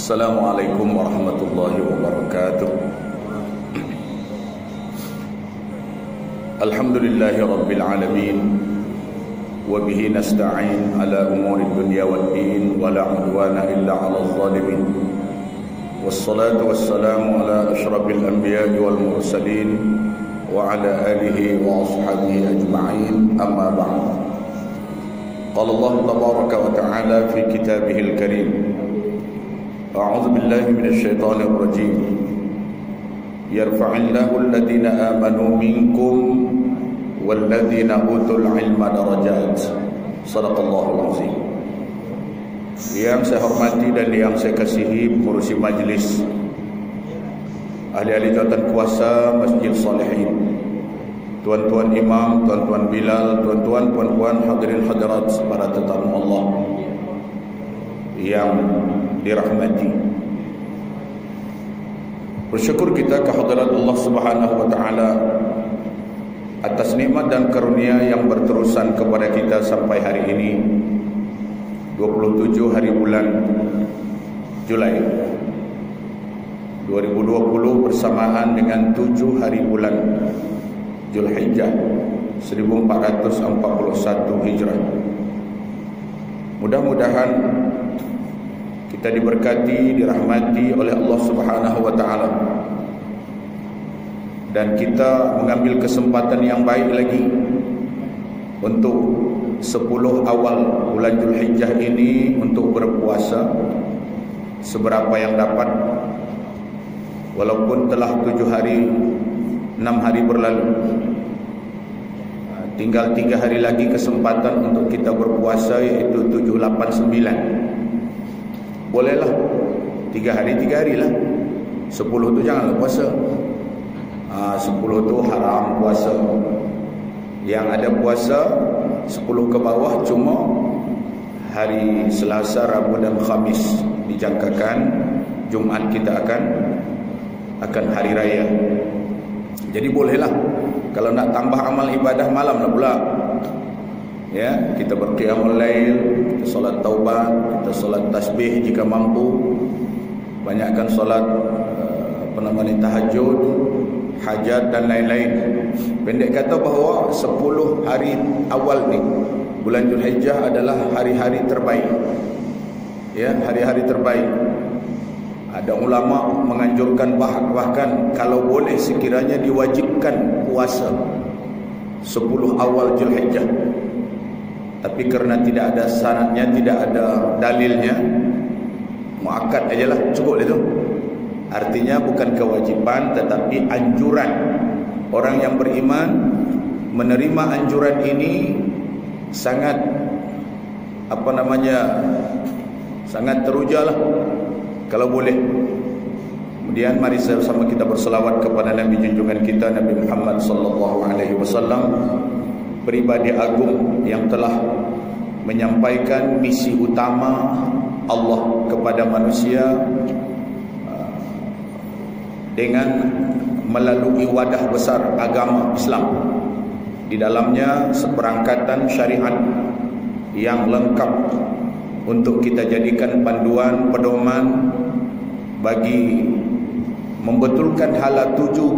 Assalamualaikum warahmatullahi wabarakatuh. Alhamdulillahi rabbil alamin, wa bihi nasta'in ala umuri dunya waddin, wa la udwana illa 'alal zalimin. Wassalatu wassalamu ala asyrafil anbiya'i wal mursalin wa ala alihi wa ashabihi ajma'in, amma ba'd. Qala Allah tabaraka wa ta'ala fi kitabihil karim: A'udzu billahi minasyaitonir rajim. Yarfa'illahu alladhina amanu minkum walladhina utul ilma darajat. Shadaqallahul azim. Yang saya hormati dan yang saya kasihi pengurusi majlis, ahli-ahli jawatan kuasa Masjid Salihin, tuan-tuan imam, tuan-tuan bilal, tuan-tuan, puan-puan, hadirin hadirat, para tetamu Allah yang dirahmati. Bersyukur kita kehadirat Allah Subhanahu wa taala atas nikmat dan karunia yang berterusan kepada kita sampai hari ini, 27 hari bulan Julai 2020 bersamaan dengan 7 hari bulan Zulhijjah 1441 Hijrah. Mudah-mudahan kita diberkati, dirahmati oleh Allah Subhanahu wa taala, dan kita mengambil kesempatan yang baik lagi untuk 10 awal bulan Zulhijjah ini untuk berpuasa seberapa yang dapat, walaupun telah 7 hari 6 hari berlalu. Tinggal 3 hari lagi kesempatan untuk kita berpuasa, iaitu 7, 8, 9. Bolehlah 3 hari lah. 10 tu janganlah puasa. 10 tu haram puasa. Yang ada puasa 10 ke bawah cuma hari Selasa, Rabu dan Khamis dijangkakan. Jumaat kita akan hari raya. Jadi bolehlah. Kalau nak tambah amal ibadah malam lah pula, ya, kita berqiyamul lail, kita solat taubat, kita solat tasbih jika mampu, banyakkan solat tahajud, hajat dan lain-lain. Pendek kata bahawa 10 hari awal ni bulan Zulhijjah adalah hari-hari terbaik. Ya, hari-hari terbaik. Ada ulama menganjurkan bahkan kalau boleh sekiranya diwajibkan puasa 10 awal Zulhijjah. Tapi kerana tidak ada sanadnya, tidak ada dalilnya, muakkad ajalah, cukup itu. Artinya bukan kewajiban tetapi anjuran. Orang yang beriman menerima anjuran ini sangat sangat terujalah kalau boleh. Kemudian mari sama-sama kita berselawat kepada Nabi junjungan kita, Nabi Muhammad sallallahu alaihi wasallam, pribadi agung yang telah menyampaikan misi utama Allah kepada manusia dengan melalui wadah besar agama Islam. Di dalamnya seperangkatan syariat yang lengkap untuk kita jadikan panduan pedoman bagi membetulkan hala tuju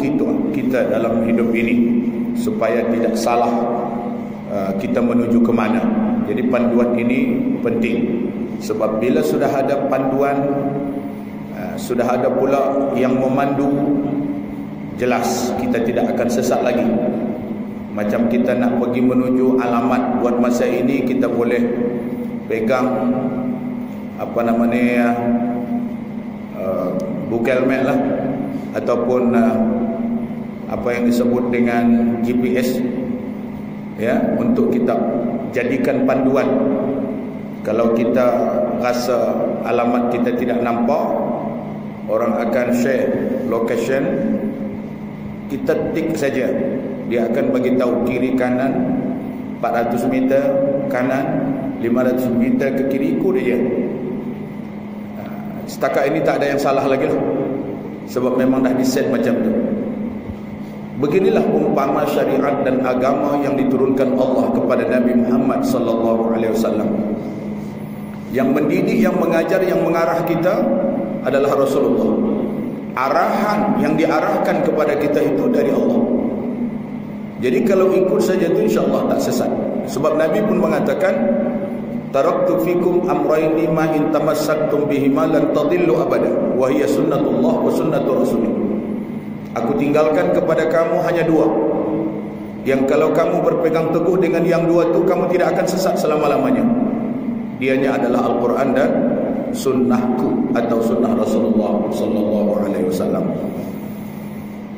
kita dalam hidup ini, supaya tidak salah kita menuju ke mana. Jadi panduan ini penting, sebab bila sudah ada panduan, sudah ada pula yang memandu, jelas kita tidak akan sesat lagi. Macam kita nak pergi menuju alamat buat masa ini, kita boleh pegang Google Map lah, ataupun apa yang disebut dengan GPS, ya, untuk kita jadikan panduan. Kalau kita rasa alamat kita tidak nampak, orang akan share location, kita tik saja, dia akan bagi tahu kiri kanan 400 meter kanan, 500 meter ke kiri, ikut dia. Setakat ini tak ada yang salah lagi lah, sebab memang dah diset macam tu. Beginilah umpama syariat dan agama yang diturunkan Allah kepada Nabi Muhammad sallallahu alaihi wasallam, yang mendidik, yang mengajar, yang mengarah kita adalah Rasulullah. Arahan yang diarahkan kepada kita itu dari Allah. Jadi kalau ikut saja itu insya-Allah tak sesat. Sebab Nabi pun mengatakan, taraktu fikum amrayni ma in tamassaktum bihima lan tadillu abada wa hiya sunnatullah wa sunnatu rasulih. Aku tinggalkan kepada kamu hanya dua, yang kalau kamu berpegang teguh dengan yang dua itu, kamu tidak akan sesat selama-lamanya. Dianya adalah Al-Quran dan sunnahku atau sunnah Rasulullah sallallahu alaihi wasallam.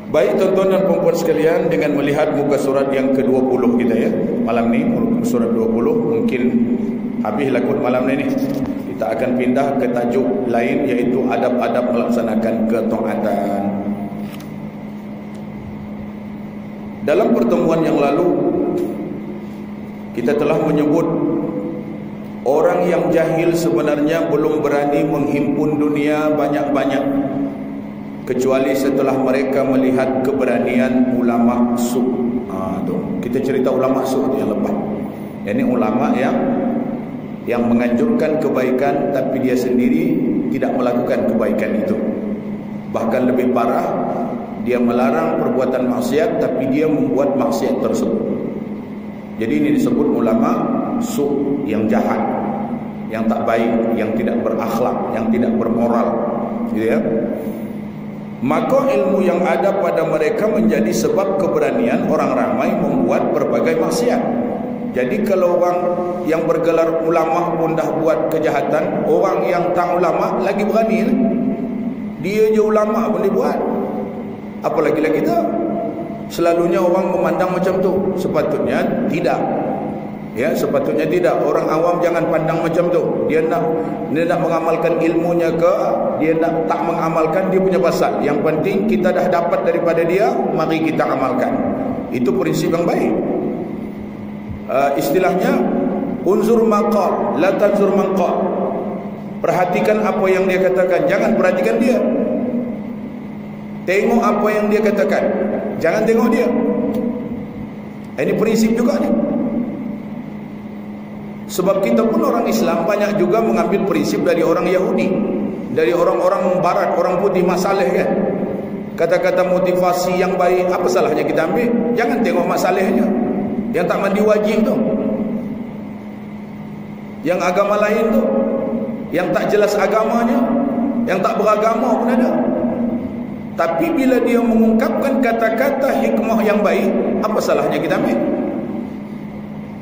Baik tuan-tuan dan puan-puan sekalian, dengan melihat muka surat yang ke-20 kita ya, malam ni surat 20, mungkin habislah kot malam ni. Kita akan pindah ke tajuk lain, iaitu adab-adab melaksanakan ketaatan. Dalam pertemuan yang lalu kita telah menyebut orang yang jahil sebenarnya belum berani menghimpun dunia banyak-banyak kecuali setelah mereka melihat keberanian ulama su. Kita cerita ulama su yang lepas. Ini ulama yang menganjurkan kebaikan tapi dia sendiri tidak melakukan kebaikan itu. Bahkan lebih parah, dia melarang perbuatan maksiat tapi dia membuat maksiat tersebut. Jadi ini disebut ulama su, yang jahat, yang tak baik, yang tidak berakhlak, yang tidak bermoral, gitu ya. Maka ilmu yang ada pada mereka menjadi sebab keberanian orang ramai membuat berbagai maksiat. Jadi kalau orang yang bergelar ulama pun dah buat kejahatan, orang yang tak ulama lagi berani. Dia je ulama pun dia buat, apalagi lagi kita. Selalunya orang memandang macam tu. Sepatutnya tidak. Ya, sepatutnya tidak. Orang awam jangan pandang macam tu. Dia nak mengamalkan ilmunya ke, dia nak tak mengamalkan, dia punya pasal. Yang penting kita dah dapat daripada dia, mari kita amalkan. Itu prinsip yang baik. Istilahnya unzur maqal la tanzur manqal. Perhatikan apa yang dia katakan, jangan perhatikan dia. Tengok apa yang dia katakan, jangan tengok dia. Ini prinsip juga ni. Sebab kita pun orang Islam banyak juga mengambil prinsip dari orang Yahudi, dari orang-orang barat, orang putih masalah kan. Kata-kata motivasi yang baik, apa salahnya kita ambil? Jangan tengok masalahnya. Yang tak mandi wajib tu, yang agama lain tu, yang tak jelas agamanya, yang tak beragama pun ada. Tapi bila dia mengungkapkan kata-kata hikmah yang baik, apa salahnya kita ambil?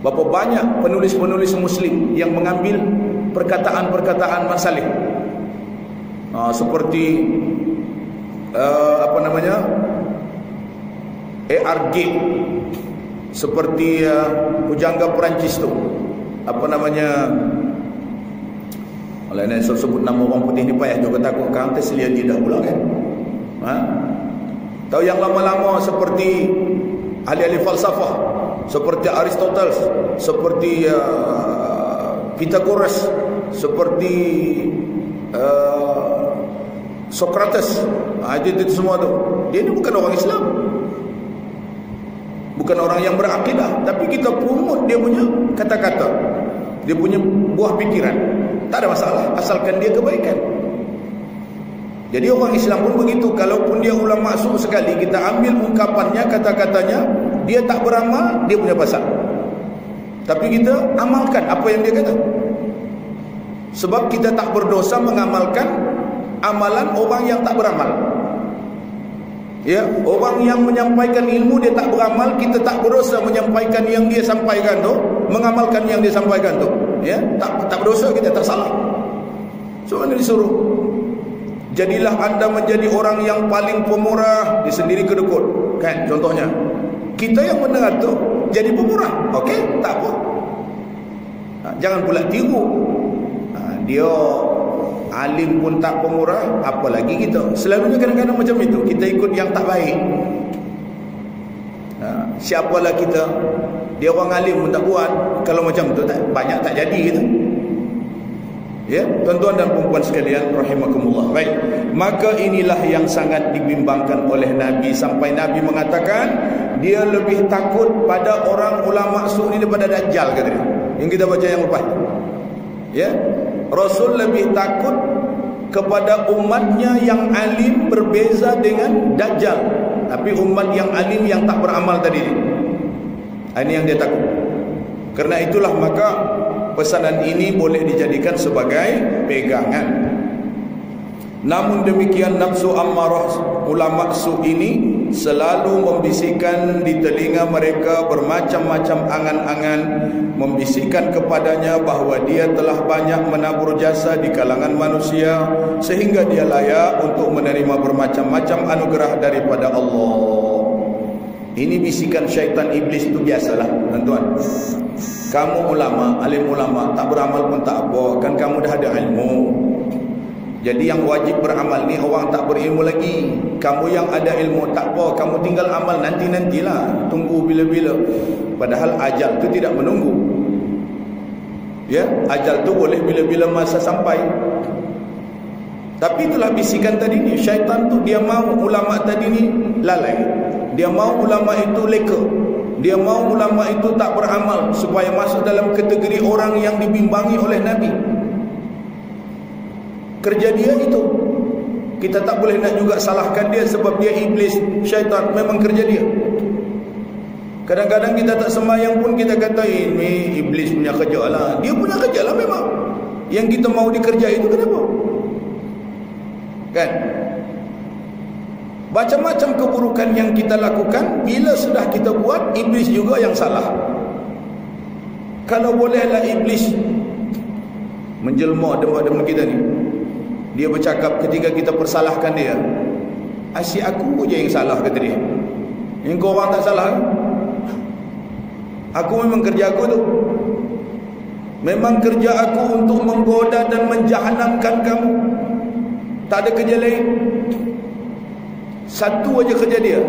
Berapa banyak penulis-penulis Muslim yang mengambil perkataan-perkataan masalih, seperti A.R. Gibb, seperti pujangga Perancis tu, kalau nak sebut nama orang putih ni payah juga, takut kang terselia lidah pula kan. Tahu yang lama-lama seperti ahli-ahli falsafah, seperti Aristoteles, seperti Pythagoras, seperti Socrates, itu semua tu. Dia ni bukan orang Islam, bukan orang yang berakidah, tapi kita promote dia punya kata-kata, dia punya buah pikiran. Tak ada masalah, asalkan dia kebaikan. Jadi orang Islam pun begitu. Kalaupun dia ulama su sekali, kita ambil ungkapannya, kata-katanya, dia tak beramal, dia punya pasal. Tapi kita amalkan apa yang dia kata. Sebab kita tak berdosa mengamalkan amalan orang yang tak beramal. Ya, orang yang menyampaikan ilmu dia tak beramal, kita tak berdosa menyampaikan yang dia sampaikan tu, mengamalkan yang dia sampaikan tu. Ya, tak berdosa kita, tak salah. So anda disuruh, jadilah anda menjadi orang yang paling pemurah, dia sendiri kedekut. Kan contohnya. Kita yang mendengar tu jadi pemurah. Okey, tak apa. Jangan pula tiru. Dia alim pun tak pemurah, apalagi kita. Selalunya kadang-kadang macam itu, kita ikut yang tak baik. Siapalah kita, dia orang alim pun tak buat. Kalau macam tu banyak tak jadi gitu. Ya, tuan-tuan dan puan-puan sekalian rahimakumullah. Baik, maka inilah yang sangat dibimbangkan oleh Nabi, sampai Nabi mengatakan dia lebih takut pada orang ulama su ni daripada Dajjal, kata dia. Yang kita baca yang lepas. Ya, Rasul lebih takut kepada umatnya yang alim berbeza dengan Dajjal. Tapi umat yang alim yang tak beramal tadi, ini yang dia takut. Karena itulah maka pesanan ini boleh dijadikan sebagai pegangan. Namun demikian nafsu ammarah, ulama su ini selalu membisikkan di telinga mereka bermacam-macam angan-angan, membisikkan kepadanya bahawa dia telah banyak menabur jasa di kalangan manusia sehingga dia layak untuk menerima bermacam-macam anugerah daripada Allah. Ini bisikan syaitan iblis itu biasalah, tuan-tuan. Kamu ulama, alim ulama, tak beramal pun tak apa, kan kamu dah ada ilmu. Jadi yang wajib beramal ni orang tak berilmu lagi. Kamu yang ada ilmu tak apa, kamu tinggal amal nanti-nantilah, tunggu bila-bila. Padahal ajal tu tidak menunggu. Ya, ajal tu boleh bila-bila masa sampai. Tapi itulah bisikan tadi ni, syaitan tu dia mahu ulama tadi ni lalai. Dia mahu ulama itu leka. Dia mahu ulama itu tak beramal supaya masuk dalam kategori orang yang dibimbangi oleh Nabi. Kerja dia itu. Kita tak boleh nak juga salahkan dia sebab dia iblis, syaitan, memang kerja dia. Kadang-kadang kita tak sembahyang pun kita kata ini iblis punya kerja lah. Dia punya kerja lah memang. Yang kita mahu dikerja itu kenapa? Kan? Macam-macam keburukan yang kita lakukan, bila sudah kita buat, iblis juga yang salah. Kalau bolehlah iblis menjelma demak-demak kita ni, dia bercakap ketika kita persalahkan dia, asyik aku je yang salah, kata dia. Yang kau orang tak salah. Aku memang kerja aku tu. Memang kerja aku untuk menggoda dan menjahanamkan kamu. Tak ada kerja lain. Satu aja kerja dia,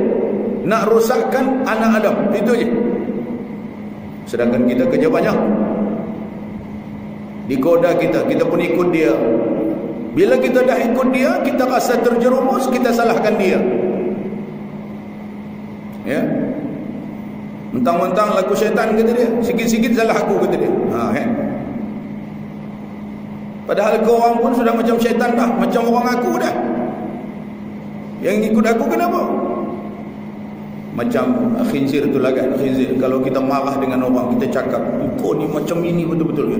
nak rosakkan anak Adam. Itu je. Sedangkan kita kerja banyak. Digoda kita, kita pun ikut dia. Bila kita dah ikut dia, kita rasa terjerumus, kita salahkan dia. Ya. Mentang-mentang laku syaitan, kata dia. Sikit-sikit salah aku, kata dia. Kan? Padahal kau orang pun sudah macam syaitan dah, macam orang aku dah. Yang ikut aku kenapa? Macam khinzir itulah kan. Khinzir, kalau kita marah dengan orang, kita cakap, kau ni macam ini betul-betul.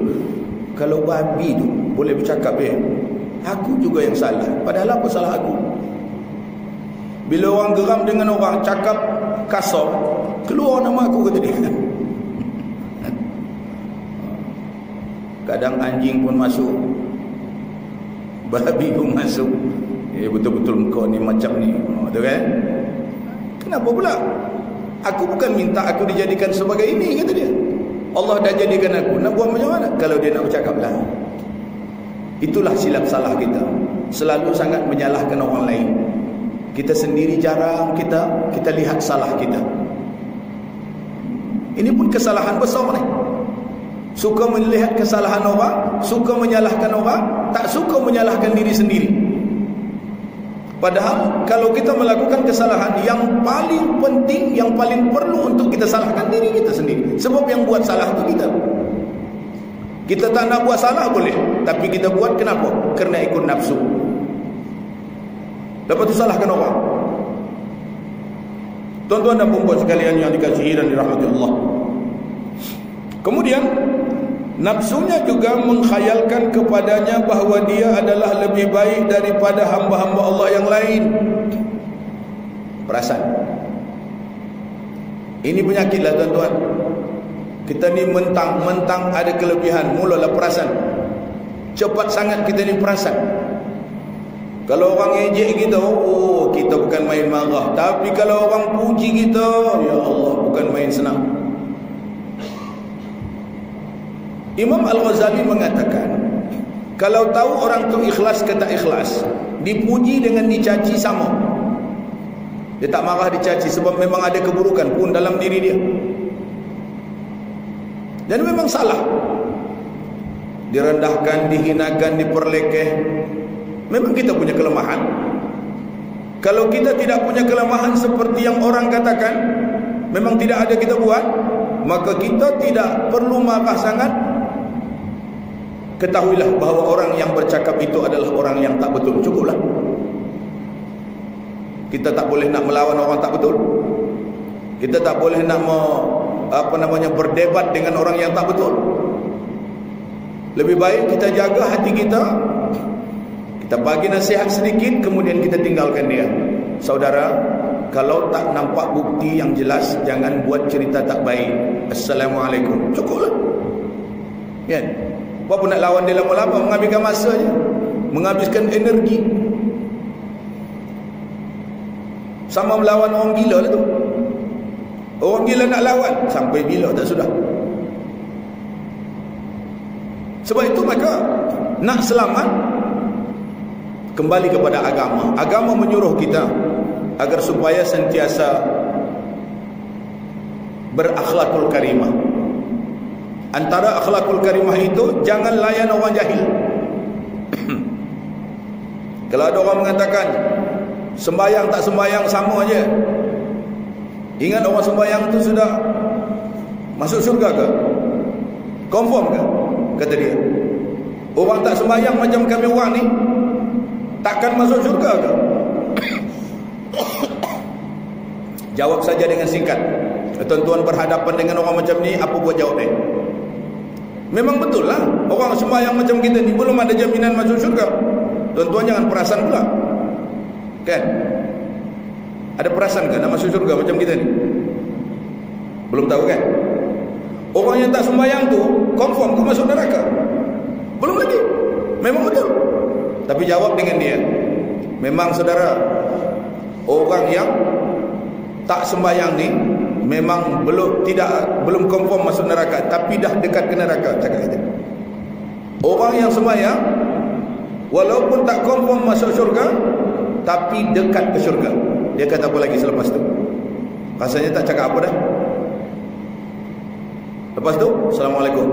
Kalau babi tu boleh bercakap, aku juga yang salah. Padahal apa salah aku? Bila orang geram dengan orang, cakap kasar, keluar nama aku, kata dia. Kadang anjing pun masuk, babi pun masuk. Betul-betul kau ni macam ni. Betul kan? Kenapa pula? Aku bukan minta aku dijadikan sebagai ini, kata dia. Allah dah jadikan aku. Nak buat macam mana? Kalau dia nak bercakap lah. Itulah silap salah kita. Selalu sangat menyalahkan orang lain. Kita sendiri jarang kita lihat salah kita. Ini pun kesalahan besar ni. Suka melihat kesalahan orang, suka menyalahkan orang, tak suka menyalahkan diri sendiri. Padahal kalau kita melakukan kesalahan, yang paling penting, yang paling perlu untuk kita salahkan diri kita sendiri. Sebab yang buat salah itu kita. Kita tak nak buat salah boleh, tapi kita buat kenapa? Kerana ikut nafsu. Lepas tu salahkan orang. Tuan-tuan dan puan-puan sekalian yang dikasihi dan dirahmati Allah. Kemudian nafsunya juga mengkhayalkan kepadanya bahawa dia adalah lebih baik daripada hamba-hamba Allah yang lain. Perasan. Ini penyakitlah tuan-tuan. Kita ni mentang-mentang ada kelebihan, mulalah perasan. Cepat sangat kita ni perasan. Kalau orang ejek kita, oh kita bukan main marah. Tapi kalau orang puji kita, ya Allah, bukan main senang. Imam Al-Ghazali mengatakan, kalau tahu orang tu ikhlas ke tak ikhlas, dipuji dengan dicaci sama. Dia tak marah dicaci sebab memang ada keburukan pun dalam diri dia. Dan memang salah. Direndahkan, dihinakan, diperlekeh. Memang kita punya kelemahan. Kalau kita tidak punya kelemahan seperti yang orang katakan, memang tidak ada kita buat, maka kita tidak perlu marah sangat. ketahuilah bahawa orang yang bercakap itu adalah orang yang tak betul. Cukuplah. Kita tak boleh nak melawan orang tak betul. Kita tak boleh nak berdebat dengan orang yang tak betul. Lebih baik kita jaga hati kita. Kita bagi nasihat sedikit, kemudian kita tinggalkan dia. Saudara, kalau tak nampak bukti yang jelas, jangan buat cerita tak baik. Assalamualaikum. Cukuplah. Kan? Apa nak lawan dia lama-lama, menghabiskan masa je, menghabiskan energi. Sama melawan orang gila lah tu. Orang gila nak lawan, sampai bila tak sudah. Sebab itu maka nak selamat, kembali kepada agama. Agama menyuruh kita agar supaya sentiasa berakhlakul karimah. Antara akhlakul karimah itu, jangan layan orang jahil. Kalau ada orang mengatakan sembayang tak sembayang sama aja, ingat orang sembayang tu sudah masuk syurga ke? Confirm ke? Kata dia. Orang tak sembayang macam kami orang ni takkan masuk syurga ke? Jawab saja dengan singkat. Tuan-tuan berhadapan dengan orang macam ni, apa buat jawab dia? Memang betul lah, orang sembahyang macam kita ni belum ada jaminan masuk syurga. Tuan-tuan jangan perasan pula, kan? Ada perasan kan nak masuk syurga macam kita ni? Belum tahu kan? Orang yang tak sembahyang tu confirm ke masuk neraka? Belum lagi. Memang betul. Tapi jawab dengan dia. Memang saudara, orang yang tak sembahyang ni memang belum confirm masuk neraka, tapi dah dekat ke neraka, cakap kita. Orang yang sembahyang walaupun tak confirm masuk syurga, tapi dekat ke syurga. Dia kata apa lagi selepas tu? Rasanya tak cakap apa dah. Lepas tu, Assalamualaikum.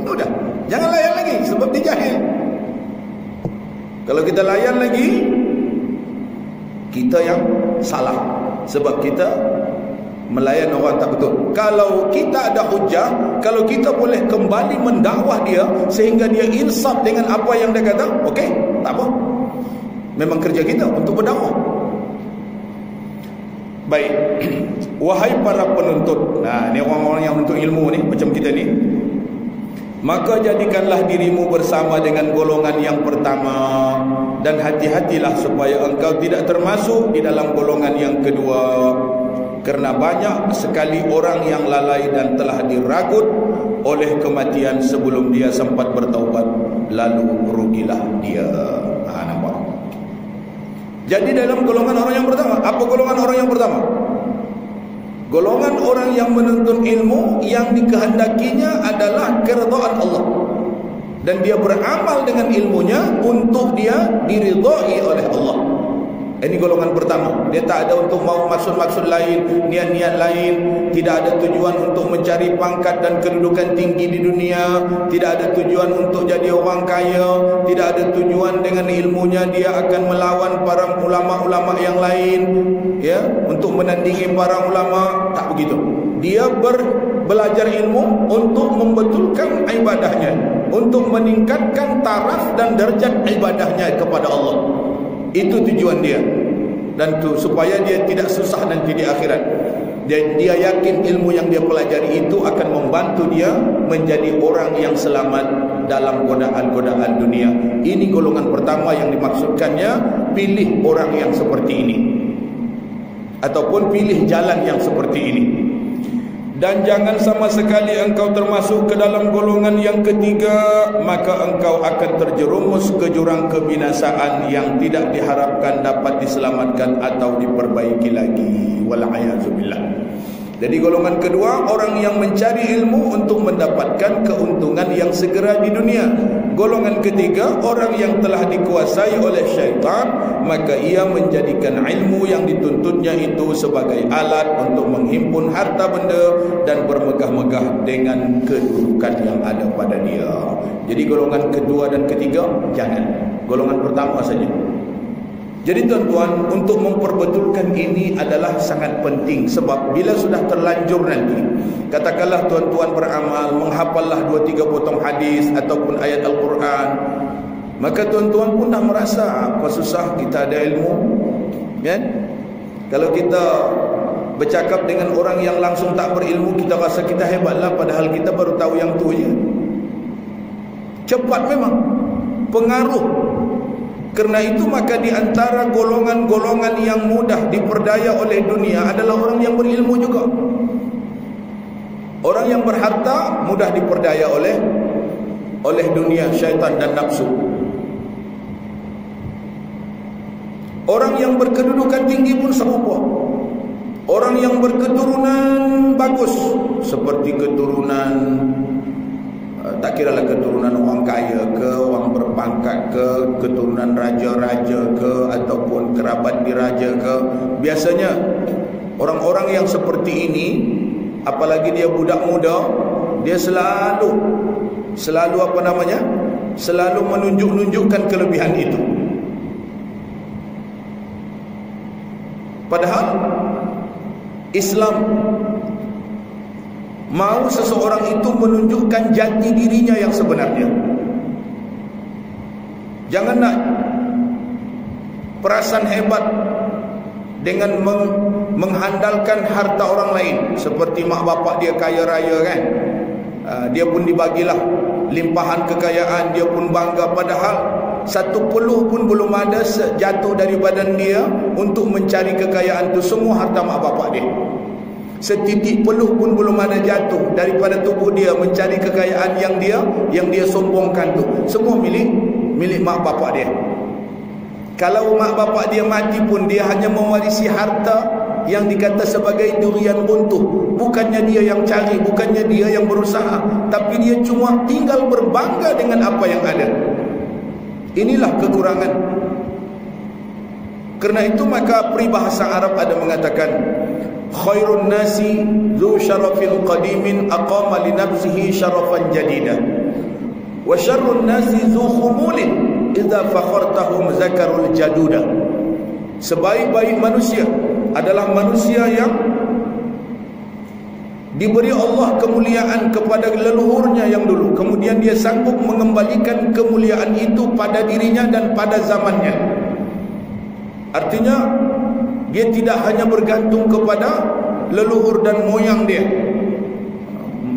Sudah, jangan layan lagi sebab dia jahil. Kalau kita layan lagi, kita yang salah, sebab kita melayan orang tak betul. Kalau kita ada hujah, kalau kita boleh kembali mendakwah dia sehingga dia insaf dengan apa yang dia kata, okey, tak apa. Memang kerja kita untuk berdakwah. Baik. Wahai para penuntut. Nah, ni orang-orang yang menuntut ilmu ni macam kita ni. Maka jadikanlah dirimu bersama dengan golongan yang pertama, dan hati-hatilah supaya engkau tidak termasuk di dalam golongan yang kedua. Kerana banyak sekali orang yang lalai dan telah diragut oleh kematian sebelum dia sempat bertaubat, lalu rugilah dia. Nampak? Jadi dalam golongan orang yang pertama, apa golongan orang yang pertama? Golongan orang yang menuntut ilmu yang dikehendakinya adalah keridhaan Allah, dan dia beramal dengan ilmunya untuk dia diridai oleh Allah. Ini golongan pertama. Dia tak ada untuk mau maksud-maksud lain, niat-niat lain. Tidak ada tujuan untuk mencari pangkat dan kedudukan tinggi di dunia. Tidak ada tujuan untuk jadi orang kaya. Tidak ada tujuan dengan ilmunya dia akan melawan para ulama-ulama yang lain, ya, untuk menandingi para ulama. Tak begitu. Dia belajar ilmu untuk membetulkan ibadahnya, untuk meningkatkan taraf dan derajat ibadahnya kepada Allah. Itu tujuan dia. Dan tu supaya dia tidak susah nanti di akhirat. Dia yakin ilmu yang dia pelajari itu akan membantu dia menjadi orang yang selamat dalam godaan-godaan dunia. Ini golongan pertama yang dimaksudkannya. Pilih orang yang seperti ini, ataupun pilih jalan yang seperti ini. Dan jangan sama sekali engkau termasuk ke dalam golongan yang ketiga, maka engkau akan terjerumus ke jurang kebinasaan yang tidak diharapkan dapat diselamatkan atau diperbaiki lagi. Wal'ayazubillah. Jadi golongan kedua, orang yang mencari ilmu untuk mendapatkan keuntungan yang segera di dunia. Golongan ketiga, orang yang telah dikuasai oleh syaitan, maka ia menjadikan ilmu yang dituntutnya itu sebagai alat untuk menghimpun harta benda dan bermegah-megah dengan kedudukan yang ada pada dia. Jadi golongan kedua dan ketiga jangan. Golongan pertama saja. Jadi tuan-tuan, untuk memperbetulkan ini adalah sangat penting. Sebab bila sudah terlanjur nanti, katakanlah tuan-tuan beramal, menghafallah 2-3 potong hadis ataupun ayat Al-Quran, maka tuan-tuan pun dah merasa apa susah kita ada ilmu, kan? Kalau kita bercakap dengan orang yang langsung tak berilmu, kita rasa kita hebatlah, padahal kita baru tahu yang tu je. Cepat memang pengaruh. Kerana itu maka di antara golongan-golongan yang mudah diperdaya oleh dunia adalah orang yang berilmu juga. Orang yang berharta mudah diperdaya oleh dunia, syaitan dan nafsu. Orang yang berkedudukan tinggi pun serupa. Orang yang berketurunan bagus, seperti keturunan, tak kiralah keturunan orang kaya ke, orang berpangkat ke, keturunan raja-raja ke, ataupun kerabat diraja ke. Biasanya orang-orang yang seperti ini, apalagi dia budak muda, dia selalu apa namanya, selalu menunjuk-nunjukkan kelebihan itu. Padahal Islam mahu seseorang itu menunjukkan jati dirinya yang sebenarnya. Jangan nak perasan hebat dengan menghandalkan harta orang lain. Seperti mak bapak dia kaya raya, kan? Dia pun dibagilah limpahan kekayaan, dia pun bangga. Padahal satu peluh pun belum ada jatuh dari badan dia untuk mencari kekayaan itu. Semua harta mak bapak dia. Setitik peluh pun belum ada jatuh daripada tubuh dia mencari kekayaan yang dia sombongkan tu. Semua milik mak bapak dia. Kalau mak bapak dia mati pun, dia hanya mewarisi harta yang dikata sebagai durian runtuh. Bukannya dia yang cari, bukannya dia yang berusaha, tapi dia cuma tinggal berbangga dengan apa yang ada. Inilah kekurangan. Kerana itu maka peribahasa Arab ada mengatakan, khairun nasi zu syarafin qadimin aqama li nafsihi syarafan jadida, wa syarrun nasi zu khumulin idza fakhartahum zakarul jaduda. Sebaik-baik manusia adalah manusia yang diberi Allah kemuliaan kepada leluhurnya yang dulu, kemudian dia sanggup mengembalikan kemuliaan itu pada dirinya dan pada zamannya. Artinya dia tidak hanya bergantung kepada leluhur dan moyang dia.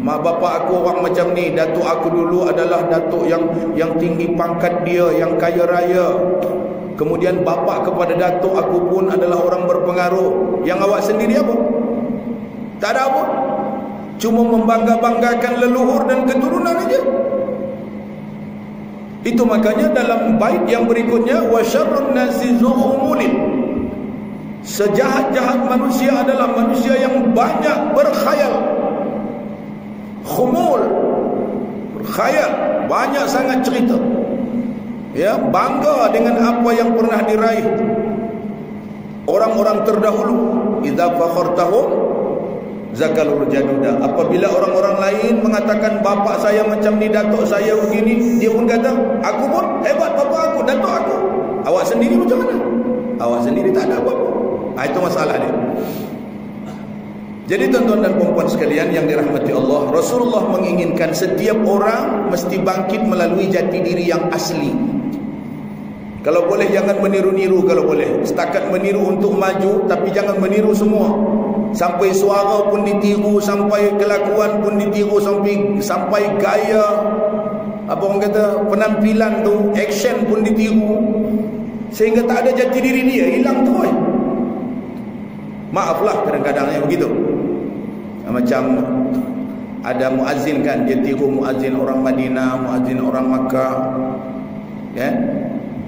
Mak bapak aku orang macam ni, datuk aku dulu adalah datuk yang tinggi pangkat dia, yang kaya raya. Kemudian bapak kepada datuk aku pun adalah orang berpengaruh. Yang awak sendiri apa? Tak ada apa. Cuma membangga-banggakan leluhur dan keturunan aja. Itu makanya dalam bait yang berikutnya, wa syarrun nasi zukhumulin. Sejahat-jahat manusia adalah manusia yang banyak berkhayal. Khumul, berkhayal, banyak sangat cerita. Ya, bangga dengan apa yang pernah diraih orang-orang terdahulu. Idza fakhartahum zakalul jaduda. Apabila orang-orang lain mengatakan bapak saya macam ni, datuk saya begini, dia pun kata aku pun hebat bapak aku, datuk aku. Awak sendiri macam mana? Awak sendiri tak ada apa-apa. Itu masalah dia. Jadi tuan-tuan dan puan-puan sekalian yang dirahmati Allah, Rasulullah menginginkan setiap orang mesti bangkit melalui jati diri yang asli. Kalau boleh jangan meniru-niru, kalau boleh setakat meniru untuk maju, tapi jangan meniru semua. Sampai suara pun ditiru, sampai kelakuan pun ditiru, sampai gaya, apa orang kata, penampilan tu, action pun ditiru, sehingga tak ada jati diri dia, hilang terus. Maaflah kadang-kadang yang begitu. Macam ada muazzin kan, dia tiru muazzin orang Madinah, muazzin orang Makkah, ya.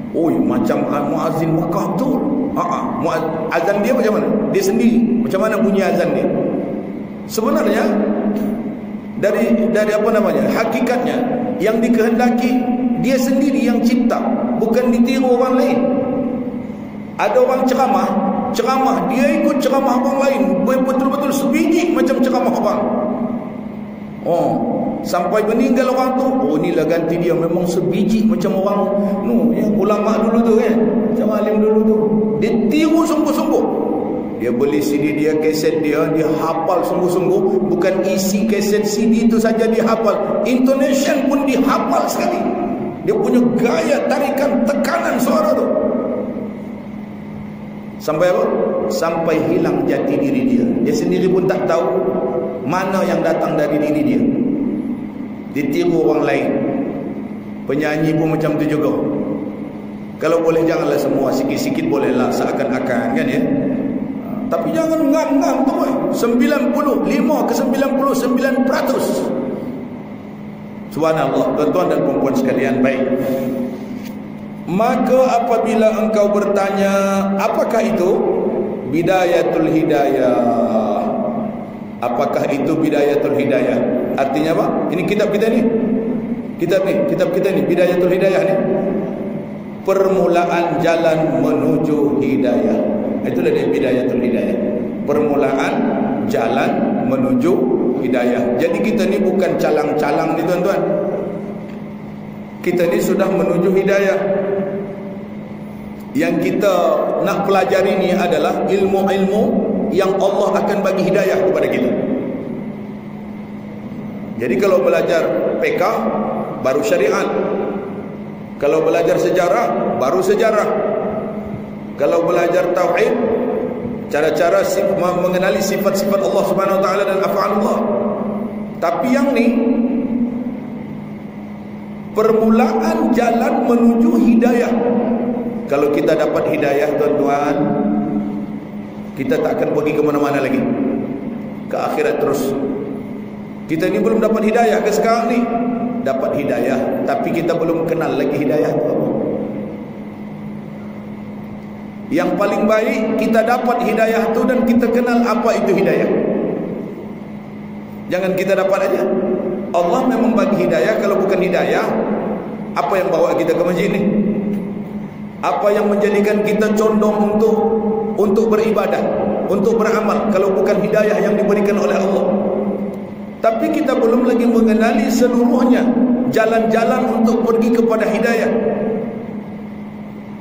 Oi, macam muazzin Makkah betul. Azan dia macam mana? Dia sendiri macam mana bunyi azan dia? Sebenarnya dari apa namanya? Hakikatnya yang dikehendaki dia sendiri yang cipta, bukan ditiru orang lain. Ada orang ceramah, dia ikut ceramah orang lain, betul-betul sebiji macam ceramah orang. Sampai meninggal orang tu, inilah ganti dia. Memang sebiji macam orang yang ulama dulu tu kan, macam alim dulu tu. Dia tiru sungguh-sungguh. Dia beli CD dia, kaset dia hafal sungguh-sungguh. Bukan isi kaset CD itu saja dia hafal, intonation pun dia hafal sekali. Dia punya gaya tarikan, tekanan suara tu. Sampai apa? Sampai hilang jati diri dia. Dia sendiri pun tak tahu mana yang datang dari diri dia. Ditiru orang lain. Penyanyi pun macam tu juga. Kalau boleh janganlah semua, sikit-sikit bolehlah, seakan-akan kan ya. Tapi jangan ngam-ngam tu kan. 95 ke 99%. Subhanallah, tuan-tuan dan puan-puan sekalian. Baik. Maka apabila engkau bertanya, apakah itu bidayatul hidayah? Apakah itu bidayatul hidayah? Artinya apa? Ini kitab kita ni. Kitab kita ni Bidayatul Hidayah ni. Permulaan jalan menuju hidayah. Itulah dia Bidayatul Hidayah. Permulaan jalan menuju hidayah. Jadi kita ni bukan calang-calang ni tuan-tuan. Kita ni sudah menuju hidayah. Yang kita nak pelajari ni adalah ilmu-ilmu yang Allah akan bagi hidayah kepada kita. Jadi kalau belajar fiqh baru syariat. Kalau belajar sejarah baru sejarah. Kalau belajar tauhid, cara-cara mengenali sifat-sifat Allah Subhanahu wa taala dan af'alullah. Tapi yang ni permulaan jalan menuju hidayah. Kalau kita dapat hidayah tuan-tuan, kita tak akan pergi ke mana-mana lagi, ke akhirat terus. Kita ni belum dapat hidayah ke sekarang ni. Dapat hidayah, tapi kita belum kenal lagi hidayah itu apa. Yang paling baik kita dapat hidayah tu dan kita kenal apa itu hidayah. Jangan kita dapat aja. Allah memang bagi hidayah. Kalau bukan hidayah, apa yang bawa kita ke masjid ni? Apa yang menjadikan kita condong untuk beribadah, untuk beramal, kalau bukan hidayah yang diberikan oleh Allah? Tapi kita belum lagi mengenali seluruhnya jalan-jalan untuk pergi kepada hidayah.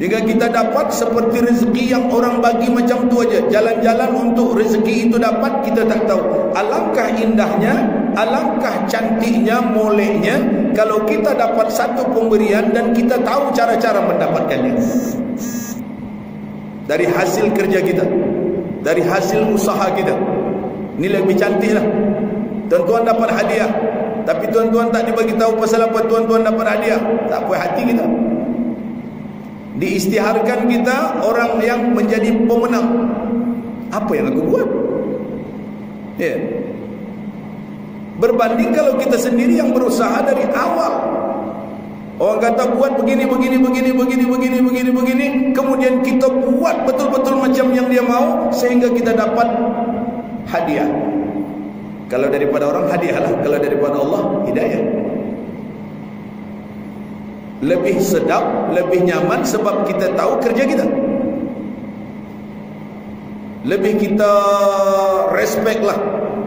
Jika kita dapat seperti rezeki yang orang bagi macam tu aja, jalan-jalan untuk rezeki itu dapat, kita tak tahu. Alangkah indahnya, alangkah cantiknya, moleknya kalau kita dapat satu pemberian dan kita tahu cara-cara mendapatkannya. Dari hasil kerja kita, dari hasil usaha kita. Ini lebih cantik lah. Tuan-tuan dapat hadiah, tapi tuan-tuan tak dibagi tahu pasal apa tuan-tuan dapat hadiah. Tak puas hati kita. Diisytiharkan kita orang yang menjadi pemenang. Apa yang aku buat? Ya. Berbanding kalau kita sendiri yang berusaha dari awal. Orang kata buat begini, kemudian kita buat betul-betul macam yang dia mau sehingga kita dapat hadiah. Kalau daripada orang hadiah lah, kalau daripada Allah hidayah. Lebih sedap, lebih nyaman sebab kita tahu kerja kita. Lebih kita respect lah.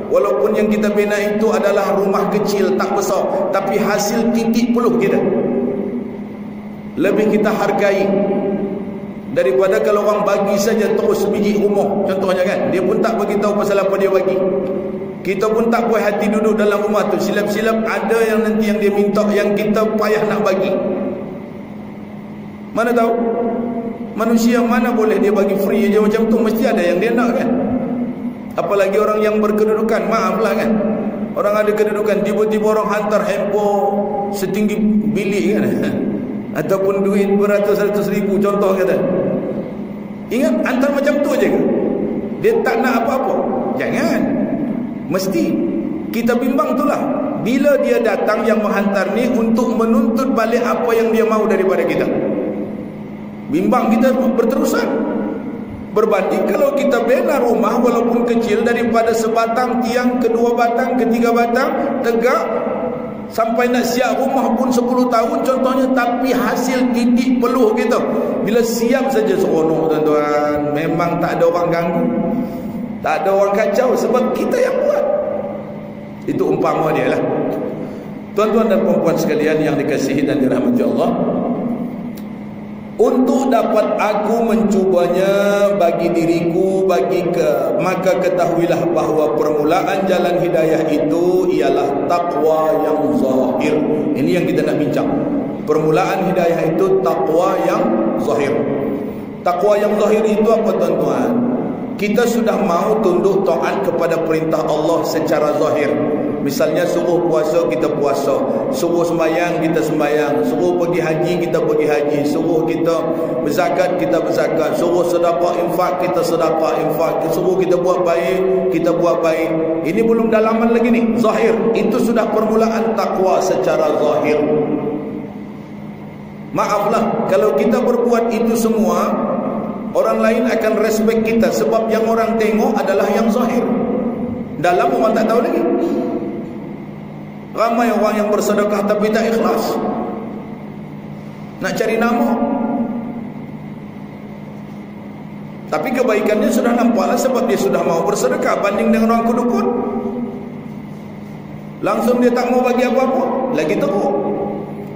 Walaupun yang kita bina itu adalah rumah kecil, tak besar, tapi hasil titik peluh kita. Lebih kita hargai daripada kalau orang bagi saja terus biji rumah. Contohnya kan, dia pun tak bagi tahu pasal apa dia bagi. Kita pun tak puas hati duduk dalam rumah tu. Silap-silap ada yang nanti yang dia minta, yang kita payah nak bagi. Mana tahu? Manusia mana boleh dia bagi free aja macam tu, mesti ada yang dia nak kan. Apalagi orang yang berkedudukan, maaflah kan. Orang ada kedudukan, tiba-tiba orang hantar handphone setinggi bilik kan. Ataupun duit beratus-ratus ribu contoh kata. Ingat hantar macam tu aja ke? Dia tak nak apa-apa. Jangan. Mesti kita bimbang itulah. Bila dia datang yang menghantar ni untuk menuntut balik apa yang dia mahu daripada kita. Bimbang kita berterusan. Berbanding kalau kita bina rumah walaupun kecil, daripada sebatang tiang, kedua batang, ketiga batang, tegak, sampai nak siap rumah pun 10 tahun contohnya, tapi hasil titik peluh kita. Bila siap saja seronok tuan-tuan. Memang tak ada orang ganggu, tak ada orang kacau, sebab kita yang buat. Itu umpama dia lah. Tuan-tuan dan puan-puan sekalian yang dikasihi dan dirahmati Allah, untuk dapat aku mencubanya bagi diriku, maka ketahuilah bahawa permulaan jalan hidayah itu ialah takwa yang zahir. Ini yang kita nak bincang. Permulaan hidayah itu takwa yang zahir. Takwa yang zahir itu apa, tuan-tuan? Kita sudah mahu tunduk taat kepada perintah Allah secara zahir. Misalnya suruh puasa, kita puasa. Suruh sembahyang, kita sembahyang. Suruh pergi haji, kita pergi haji. Suruh kita berzakat, kita berzakat. Suruh sedekah infak, kita sedekah infak. Suruh kita buat baik, kita buat baik. Ini belum dalaman lagi ni, zahir. Itu sudah permulaan takwa secara zahir. Maaflah, kalau kita berbuat itu semua, orang lain akan respect kita. Sebab yang orang tengok adalah yang zahir. Dalam orang tak tahu lagi. Ramai orang yang bersedekah tapi tak ikhlas, nak cari nama. Tapi kebaikannya sudah nampaklah, sebab dia sudah mau bersedekah. Banding dengan orang kedukun, langsung dia tak mau bagi apa-apa, lagi teruk.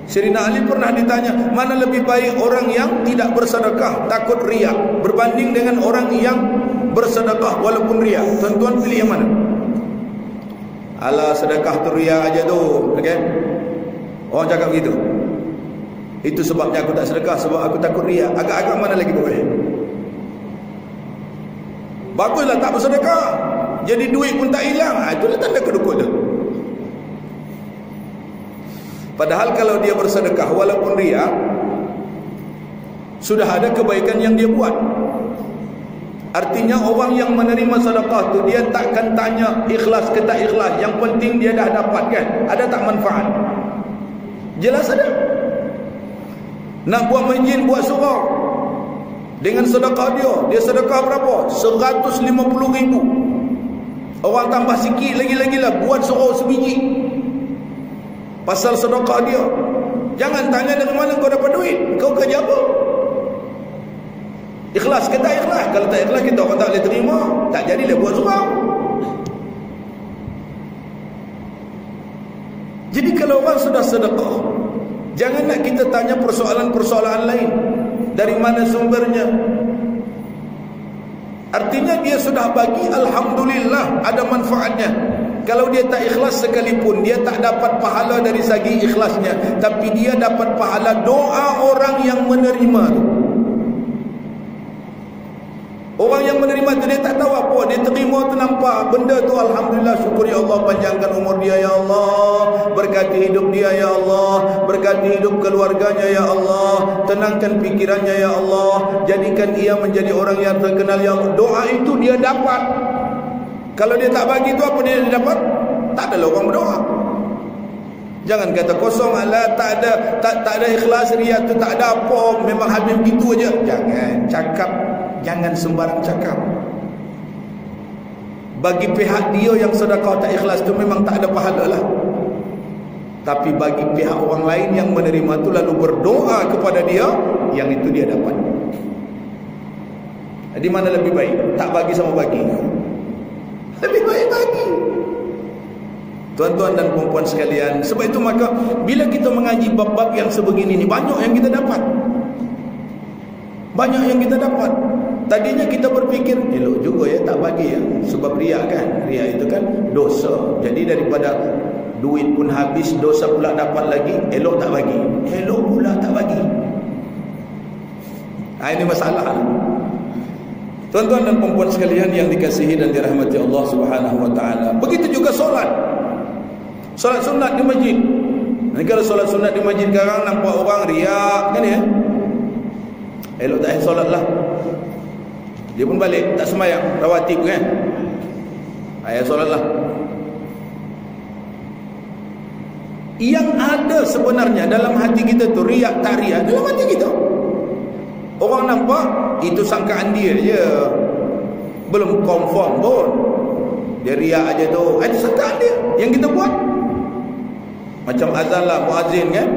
Sayyidina Ali pernah ditanya, mana lebih baik orang yang tidak bersedekah takut riak berbanding dengan orang yang bersedekah walaupun riak? Tuan-tuan pilih yang mana? Alah, sedekah tu riak aja tu, okey? Orang cakap begitu. Itu sebabnya aku tak sedekah, sebab aku takut riak. Agak-agak mana lagi boleh? Baguslah tak bersedekah, jadi duit pun tak hilang. Itulah tanda kedukun tu. Padahal kalau dia bersedekah walaupun riak, sudah ada kebaikan yang dia buat. Artinya orang yang menerima sedekah tu, dia takkan tanya ikhlas ke tak ikhlas. Yang penting dia dah dapat kan, ada tak manfaat? Jelas ada. Nak buat masjid, buat surau dengan sedekah dia sedekah berapa? 150,000. Orang tambah sikit lagi-lagi lah, buat surau sebiji pasal sedekah dia. Jangan tanya dari mana kau dapat duit, kau kerja apa? Ikhlas ke tak ikhlas? Kalau tak ikhlas, kita orang tak boleh terima, tak jadilah buat surau. Jadi kalau orang sudah sedekah, jangan nak kita tanya persoalan-persoalan lain, dari mana sumbernya. Artinya dia sudah bagi, alhamdulillah, ada manfaatnya. Kalau dia tak ikhlas sekalipun, dia tak dapat pahala dari segi ikhlasnya, tapi dia dapat pahala doa orang yang menerima tu. Orang yang menerima tu, dia tak tahu apa, dia terima tu, nampak benda tu, alhamdulillah, syukur ya Allah, panjangkan umur dia ya Allah, berkati hidup dia ya Allah, berkati hidup keluarganya ya Allah, tenangkan fikirannya ya Allah, jadikan ia menjadi orang yang terkenal ya Allah. Doa itu dia dapat. Kalau dia tak bagi tu, apa dia dapat? Tak adalah orang berdoa. Jangan kata kosong, alah tak ada ikhlas, riak tu tak ada apa, memang habis begitu aja. Jangan cakap, jangan sembarang cakap. Bagi pihak dia yang sedekah tak ikhlas tu memang tak ada pahala lah. Tapi bagi pihak orang lain yang menerima tu lalu berdoa kepada dia, yang itu dia dapat. Di mana lebih baik? Tak bagi sama bagi? Lebih baik bagi. Tuan-tuan dan puan-puan sekalian, sebab itu maka bila kita mengaji bab-bab yang sebegini ni, banyak yang kita dapat. Banyak yang kita dapat. Tadinya kita berfikir, elok juga ya tak bagi ya, sebab riak kan. Riak itu kan dosa. Jadi daripada duit pun habis, dosa pula dapat lagi, elok tak bagi. Elok pula tak bagi. Ini masalah. Tuan-tuan dan puan-puan sekalian yang dikasihi dan dirahmati Allah Subhanahu wa taala. Begitu juga solat. Solat sunat di masjid. Nanti kalau solat sunat di masjid sekarang nampak orang riak kan ya. Elok tak solat lah. Dia pun balik tak sembahyang rawatib kan. Ayat solat lah. Yang ada sebenarnya dalam hati kita tu, riak tak riak, dalam hati kita. Orang nampak itu sangkaan dia je, belum confirm pun. Dia riak aja tu, itu sangkaan dia yang kita buat. Macam azan lah, muazzin kan,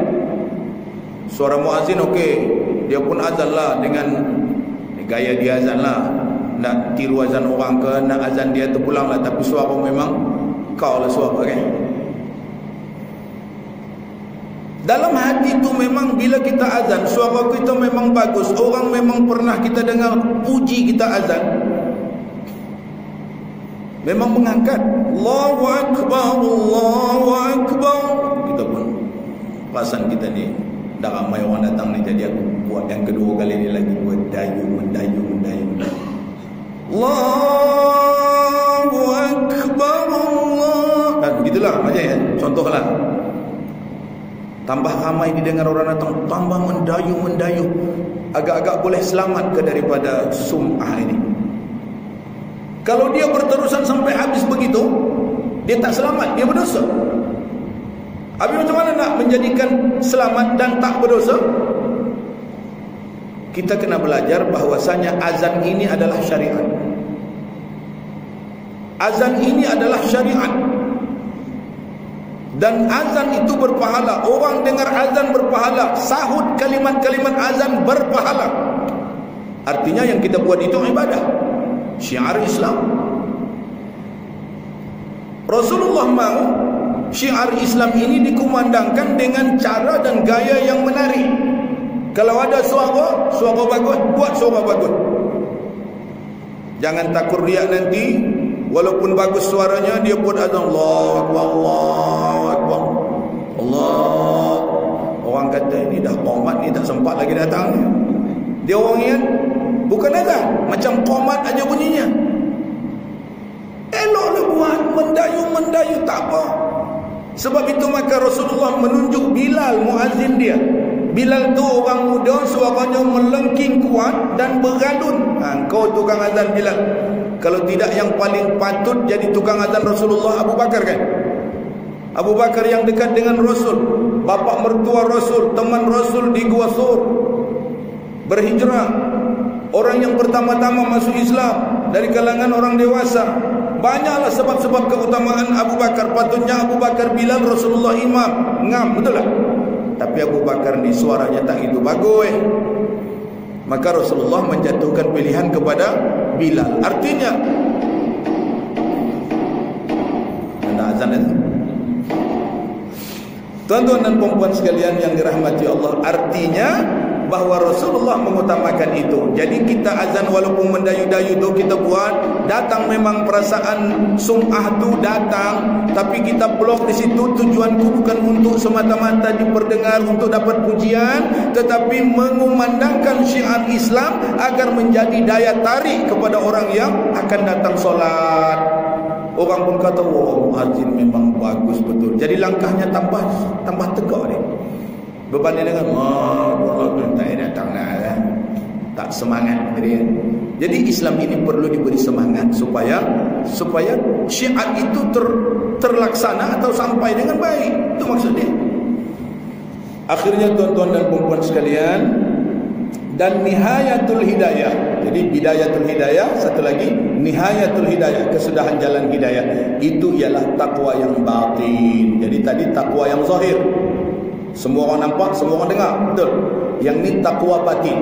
suara muazzin okey, dia pun azan lah dengan gaya dia azan lah. Nak tiru azan orang ke, nak azan dia terpulang lah, tapi suara memang Kau lah suara kan. Dalam hati tu memang bila kita azan, suara kita memang bagus. Orang memang pernah kita dengar puji kita azan, memang mengangkat Allahu Akbar, Allahu Akbar. Kita pun perasaan kita ni dah ramai orang datang ni, jadi aku buat yang kedua kali ni lagi, buat mendayu. Allahu Akbar, Allah. Dan begitulah macam ya. Contohlah, tambah ramai didengar orang datang, tambah mendayu, agak-agak boleh selamat ke daripada sum'ah ini. Kalau dia berterusan sampai habis begitu, dia tak selamat, dia berdosa. Habis macam mana nak menjadikan selamat dan tak berdosa? Kita kena belajar bahwasanya azan ini adalah syariat. Azan ini adalah syariat. Dan azan itu berpahala. Orang dengar azan berpahala, sahut kalimat-kalimat azan berpahala. Artinya yang kita buat itu ibadah, syiar Islam. Rasulullah mahu syiar Islam ini dikumandangkan dengan cara dan gaya yang menarik. Kalau ada suara bagus, buat suara bagus. Jangan takut riak nanti, walaupun bagus suaranya, dia buat azan Allahu Akbar, Allahu Akbar, Allah. Orang kata ini dah qomat ni, tak sempat lagi datang. Dia orang ingat bukan azan, macam qomat aja bunyinya. Eloklah buat mendayu tak apa. Sebab itu maka Rasulullah menunjuk Bilal, muazzin dia. Bilal tu orang muda, suaranya melengking kuat dan bergalun. Kau tukang azan Bilal. Kalau tidak, yang paling patut jadi tukang azan Rasulullah Abu Bakar kan? Abu Bakar yang dekat dengan Rasul, bapa mertua Rasul, teman Rasul di Gua Sur, berhijrah, orang yang pertama-tama masuk Islam dari kalangan orang dewasa. Banyaklah sebab-sebab keutamaan Abu Bakar. Patutnya Abu Bakar Bilal, Rasulullah imam, ngam, betul tak? Tapi Abu Bakar ni suaranya tak itu bagus. Maka Rasulullah menjatuhkan pilihan kepada Bilal. Artinya ada azan itu. Tuan-tuan dan puan-puan sekalian yang dirahmati Allah, artinya bahawa Rasulullah mengutamakan itu. Jadi kita azan walaupun mendayu-dayu tu kita buat, datang memang perasaan sum'ah tu datang, tapi kita blok di situ. Tujuanku bukan untuk semata-mata diperdengar untuk dapat pujian, tetapi mengumandangkan syiar Islam agar menjadi daya tarik kepada orang yang akan datang solat. Orang pun kata, wah, muazzin memang bagus betul. Jadi langkahnya tambah tegak ni. Berbanding dengan tak datang lah, tak semangat dia. Jadi Islam ini perlu diberi semangat supaya syiar itu terlaksana atau sampai dengan baik. Itu maksudnya. Akhirnya tuan-tuan dan puan-puan sekalian, dan nihayatul hidayah. Jadi bidayatul hidayah, satu lagi nihayatul hidayah, kesudahan jalan hidayah. Itu ialah takwa yang batin. Jadi tadi takwa yang zahir, semua orang nampak, semua orang dengar, betul. Yang ni takwa batin,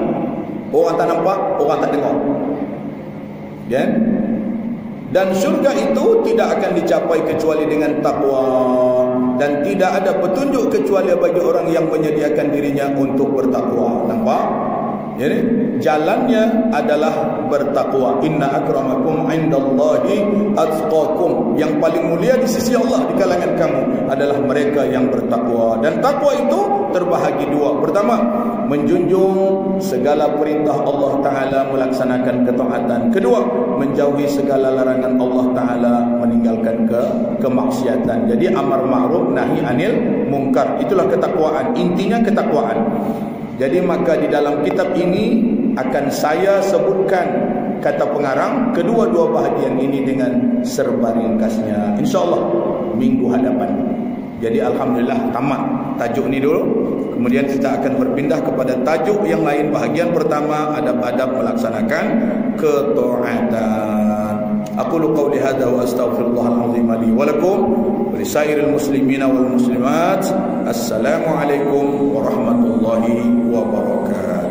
orang tak nampak, orang tak dengar. Dan syurga itu tidak akan dicapai kecuali dengan takwa. Dan tidak ada petunjuk kecuali bagi orang yang menyediakan dirinya untuk bertakwa. Nampak? Jadi jalannya adalah bertakwa. Inna akramakum indallahi atqakum. Yang paling mulia di sisi Allah di kalangan kamu adalah mereka yang bertakwa. Dan takwa itu terbahagi dua. Pertama, menjunjung segala perintah Allah Ta'ala, melaksanakan ketaatan. Kedua, menjauhi segala larangan Allah Ta'ala, meninggalkan kemaksiatan. Jadi amar ma'ruf nahi anil mungkar. Itulah ketakwaan. Intinya ketakwaan. Jadi maka di dalam kitab ini akan saya sebutkan kata pengarang kedua-dua bahagian ini dengan serba ringkasnya, InsyaAllah minggu hadapan. Jadi Alhamdulillah tamat tajuk ni dulu. Kemudian kita akan berpindah kepada tajuk yang lain. Bahagian pertama, adab-adab melaksanakan ketaatan. Aqulu qawli hadza wa astaghfirullahal azim li wa lakum wa lisairil muslimina wal muslimat. Assalamualaikum warahmatullahi wabarakatuh.